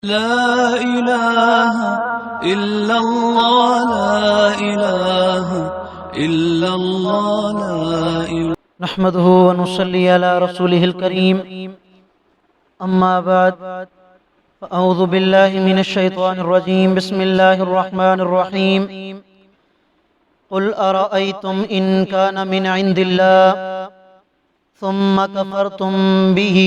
لا إله إلا الله لا إله إلا الله لا إله نحمده ونصلي على رسوله الكريم أما بعد فأعوذ بالله من الشيطان الرجيم بسم الله الرحمن الرحيم قل أرأيتم إن كان من عند الله ثم كفرتم به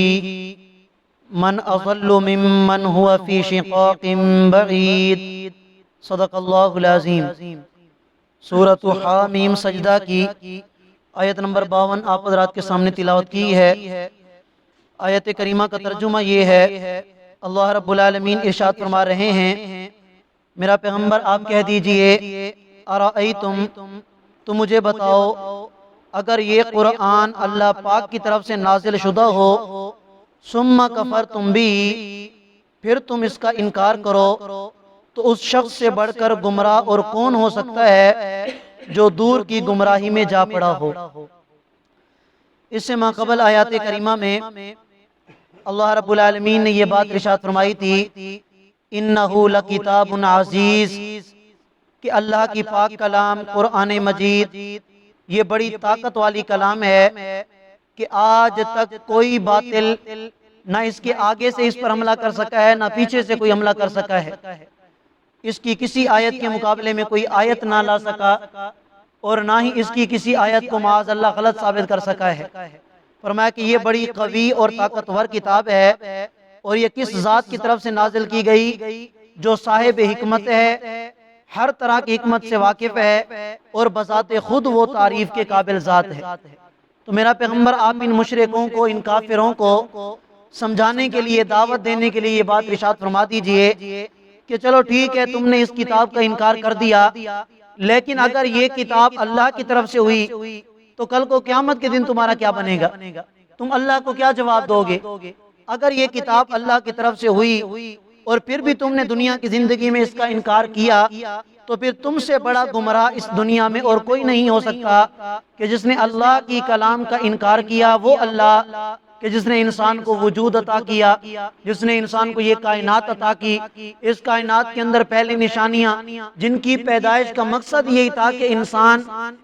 من أضل ممن هو في شقاق بعيد صدق اللہ العظیم۔ سورۃ حامیم سجدہ کی آیت نمبر 52 آپ حضرات کے سامنے تلاوت کی ہے۔ آیت کریمہ کا ترجمہ یہ ہے، اللہ رب العالمین ارشاد فرما رہے ہیں، میرا پیغمبر آپ کہہ دیجئے ارائیتم، تو مجھے بتاؤ اگر یہ قرآن اللہ پاک کی طرف سے نازل شدہ ہو، ثم کفرتم بھی، پھر تم اس کا انکار کرو، تو اس شخص سے بڑھ کر گمراہ اور کون ہو سکتا ہے جو دور کی گمراہی میں جا پڑا ہو۔ اس سے ماقبل آیات کریمہ میں اللہ رب العالمین نے یہ بات ارشاد فرمائی تھی، انہ لکتاب عزیز، کہ اللہ کی پاک کلام قرآن مجید یہ بڑی طاقت والی کلام ہے کہ آج تک کوئی باطل نہ اس کے آگے سے اس پر حملہ کر سکا ہے، نہ پیچھے سے کوئی حملہ کر سکا ہے، اس کی کسی آیت کے مقابلے میں کوئی آیت نہ لا سکا، اور نہ ہی اس کی کسی آیت کو معاذ اللہ غلط ثابت کر سکا ہے۔ فرمایا کہ یہ بڑی قوی اور طاقتور کتاب ہے، اور یہ کس ذات کی طرف سے نازل کی گئی جو صاحب حکمت ہے، ہر طرح کی حکمت سے واقف ہے، اور بذات خود وہ تعریف کے قابل ذات ہے۔ تو میرا پیغمبر آپ ان مشرکوں کو، ان کافروں کو سمجھانے کے لیے، دعوت دینے کے لیے یہ بات ارشاد فرما دیجئے کہ چلو ٹھیک ہے، تم نے اس کتاب کا انکار کر دیا، لیکن اگر یہ کتاب اللہ کی طرف سے ہوئی تو کل کو قیامت کے دن تمہارا کیا بنے گا؟ تم اللہ کو کیا جواب دو گے؟ اگر یہ کتاب اللہ کی طرف سے ہوئی اور پھر بھی تم نے دنیا کی زندگی میں اس کا انکار کیا، تو پھر تم سے بڑا گمراہ اس دنیا میں اور کوئی نہیں ہو سکتا کہ جس نے اللہ کی کلام کا انکار کیا، وہ اللہ کہ جس نے انسان کو وجود عطا کیا، جس نے انسان کو یہ کائنات عطا کی۔ اس کائنات کے اندر پہلی نشانیاں جن کی پیدائش کا مقصد یہی تھا کہ انسان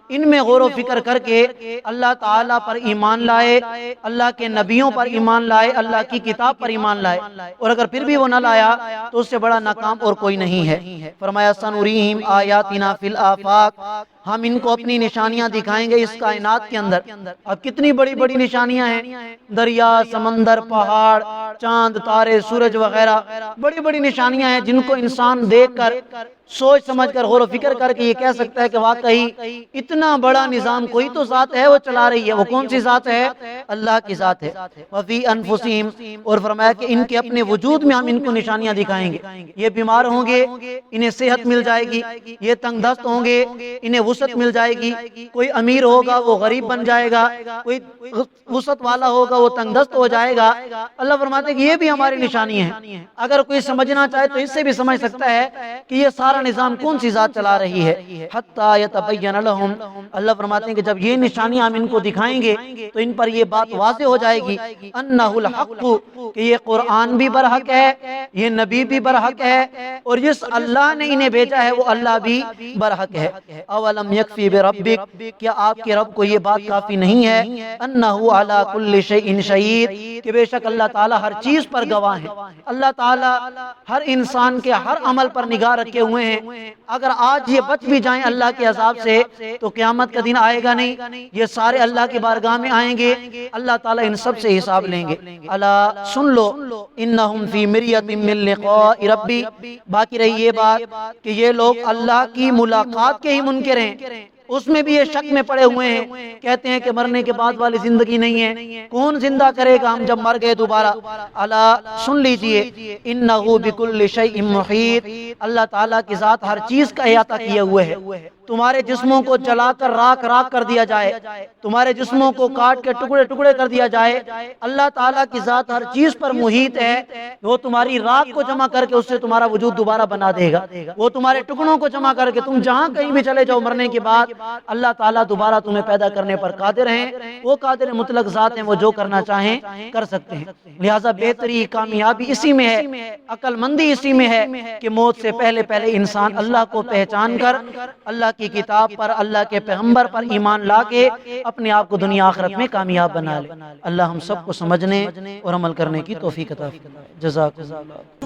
ان میں غور و فکر کر کے اللہ تعالیٰ پر ایمان لائے، اللہ کے نبیوں پر ایمان لائے، اللہ کی کتاب پر ایمان لائے، اور اگر پھر بھی وہ نہ لایا تو اس سے بڑا ناکام اور کوئی نہیں ہے۔ فرمایا سنریہم آیاتنا فی الآفاق، ہم ان کو اپنی نشانیاں دکھائیں گے اس کائنات کے اندر۔ اب کتنی بڑی بڑی نشانیاں ہیں، دریا، سمندر، پہاڑ، چاند، تارے، سورج وغیرہ، بڑی بڑی نشانیاں ہیں جن کو انسان دیکھ کر، سوچ سمجھ کر، غور و فکر کر کے یہ کہہ سکتا ہے کہ واقعی اتنا بڑا نظام کوئی تو ذات ہے وہ چلا رہی ہے۔ وہ کون سی ذات ہے؟ اللہ کی ذات ہے۔ وفی انفسہم، اور فرمایا کہ ان کے اپنے وجود میں ہم ان کو نشانیاں دکھائیں گے۔ یہ بیمار ہوں گے، انہیں صحت مل جائے گی، یہ تنگ دست ہوں گے، انہیں وسعت مل جائے گی، کوئی امیر ہوگا وہ غریب بن جائے گا، کوئی وسعت والا ہوگا وہ تنگ دست ہو جائے گا۔ اللہ فرماتے ہیں کہ یہ بھی ہماری نشانی ہے۔ اگر کوئی سمجھنا چاہے تو اس سے بھی سمجھ سکتا ہے کہ یہ سارا نظام کون سی ذات چلا رہی ہے۔ حتی یتبین لہم، اللہ فرماتے ہیں کہ جب یہ نشانیاں ہم ان کو دکھائیں گے تو ان پر یہ بات واضح ہو جائے گی، انہ الحق، کہ یہ قرآن بھی برحق ہے، یہ نبی بھی برحق ہے، اور جس اللہ نے انہیں بھیجا ہے وہ اللہ بھی برحق ہے۔ اولم یکفی بربک، کیا آپ کے رب کو یہ بات کافی نہیں ہے، انہ علی کل شیء شہید، کہ بے شک اللہ تعالی ہر چیز پر گواہ ہے۔ اللہ تعالی ہر انسان کے ہر عمل پر نگاہ رکھے ہوئے ہیں۔ اگر آج یہ بچ بھی جائیں اللہ کے عذاب سے تو قیامت کا دن آئے گا نہیں، یہ سارے اللہ کی بارگاہ میں آئیں گے، اللہ تعالی ان سب سے حساب لیں گے۔ الا سن لو انہم فی مریۃ من لقاء ربی، باقی رہی یہ بات کہ یہ لوگ اللہ کی ملاقات کے ہی منکر ہیں، اس میں بھی یہ شک میں پڑے ہوئے ہیں، کہتے ہیں کہ مرنے کے بعد والی زندگی نہیں ہے، کون زندہ کرے گا ہم جب مر گئے دوبارہ۔ الا سن لیجئے انہ بکل شیء محیط، اللہ تعالیٰ کی ذات ہر چیز کا احاطہ کیے ہوئے ہے۔ تمہارے جسموں کو جلا کر راکھ راکھ کر دیا جائے، تمہارے جسموں کو کاٹ کے ٹکڑے ٹکڑے کر دیا جائے، اللہ تعالیٰ کی ذات ہر چیز پر محیط ہے۔ وہ تمہاری راکھ کو جمع کر کے اس سے تمہارا وجود دوبارہ بنا دے گا، وہ تمہارے ٹکڑوں کو جمع کر کے تم جہاں کہیں بھی چلے جاؤ مرنے کے بعد اللہ تعالیٰ دوبارہ تمہیں پیدا کرنے پر قادر ہیں، وہ قادر مطلق ذات ہیں، وہ جو کرنا چاہیں کر سکتے ہیں۔ لہٰذا بہتری کامیابی اسی میں ہے، عقل مندی اسی میں ہے کہ موت سے پہلے انسان اللہ کو پہچان کر، اللہ کی کتاب پر، اللہ کے پیغمبر پر ایمان لا کے اپنے آپ کو دنیا آخرت میں کامیاب بنا لے۔ اللہ ہم سب کو سمجھنے اور عمل کرنے کی توفیق عطا فرمائے۔ جزاک اللہ۔